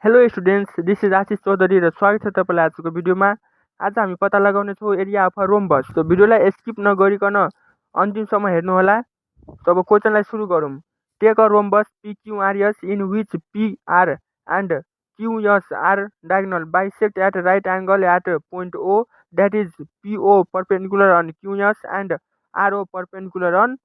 Hello students, this is आशिष चौधरी र स्वागत छ तपाईँलाई आजको भिडियोमा। आज हामी पत्ता लगाउनेछौँ एरिया अफ रोम्बस। तो भिडियोलाई स्किप नगरिकन अन्तिमसम्म हेर्नुहोला। तो अब क्वेसनलाई सुरु गरौँ। Take a rhombus PQRS in which PR and QS are diagonal bisect at right angle at point O that is PO perpendicular on QS and RO perpendicular on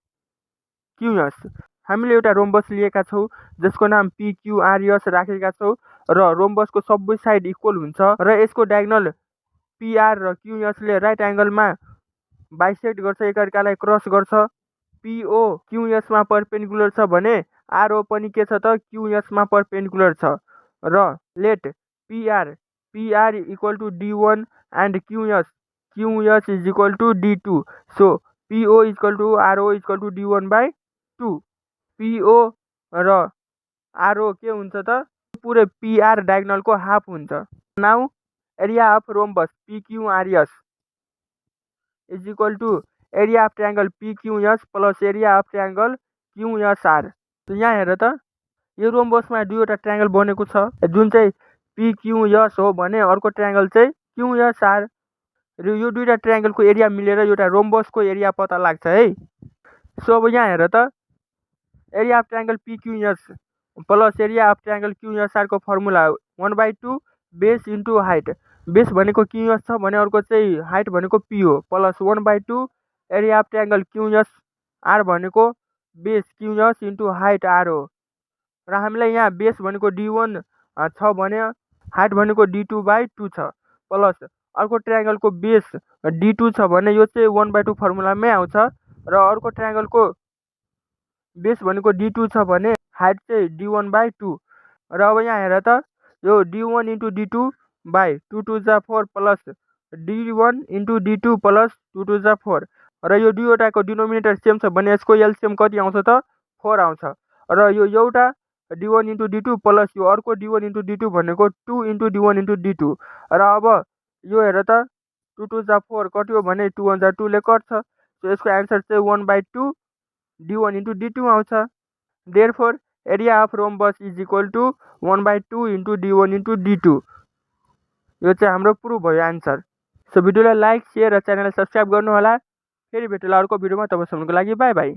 QS। हामीले एउटा रोम्बस लिएका छौँ जसको नाम PQRS राखेका छौँ र रोम्बसको सबै साइड इक्वल हुन्छ र यसको डायगोनल PR र QS ले राइट एंगलमा बाइसेक्ट गर्छ, एकअर्कालाई क्रस गर्छ। PO QS मा परपेन्डिकुलर छ भने RO पनि के छ त QS मा परपेन्डिकुलर छ र let PR equal to D1 and QS is equal to D2। So PO equal to RO equal to D1/2। PO र RO के हुन्छ त पुरै PR डायगोनलको हाफ हुन्छ। Now area of rhombus PQRS is equal to area of triangle PQS plus area of triangle QSR। तो यहाँ हेर त, यो रोम्बसमा दुईवटा ट्रायंगल बनेको छ, जुन चाहिँ PQS हो भने अर्को ट्रायंगल चाहिँ QSR। र यो दुईवटा ट्रायंगलको एरिया मिलेर एउटा रोम्बसको एरिया पत्ता लाग्छ है। सो अब यहाँ हेर त, area of triangle PQS plus area of triangle QSR को formula 1/2 base into height. Base भनेको QS छ भने अर्को चाहिँ हाइट भनेको P हो, plus 1/2 area of triangle QSR भनेको base QS into height R हो। र हामीलाई यहाँ बेस भनेको D1 छ भने हाइट भनेको D2/2 छ, प्लस अर्को ट्रायंगलको बेस D2 छ भने यो चाहिँ 1/2 फर्मुलामै आउँछ र अर्को ट्रायंगलको बेस भनेको D2 छ भने हाइट चाहिँ D1/2। र अब यहाँ हेर त, यो D1 इन्टु D2/2 टु जा 4 plus D1 into D2 plus 2 to जा 4। र यो दुईवटाको डिनोमिनेटर सेम छ भने यसको एलसिएम कति आउँछ त 4 आउँछ। र यो एउटा D1 इन्टु D2 प्लस यो अर्को D1 इन्टु D2 भनेको 2 इन्टु D1 इन्टु D2। र अब यो हेर त, 2 टु जा 4 कट्यो भने 2 1 जा 2 ले कट्छ। सो यसको एन्सर चाहिँ 1/2 D1 इन्टु D2 आउँछ। Therefore area of rhombus is equal to 1/2 into D1 into D2। यो चाहिँ हाम्रो प्रुफ भयो आन्सर। सो भिडियोलाई लाइक, सेयर र च्यानललाई सब्सक्राइब गर्नुहोला। फेरि भेटौँला अर्को भिडियोमा। तबसम्मको लागि बाई बाई।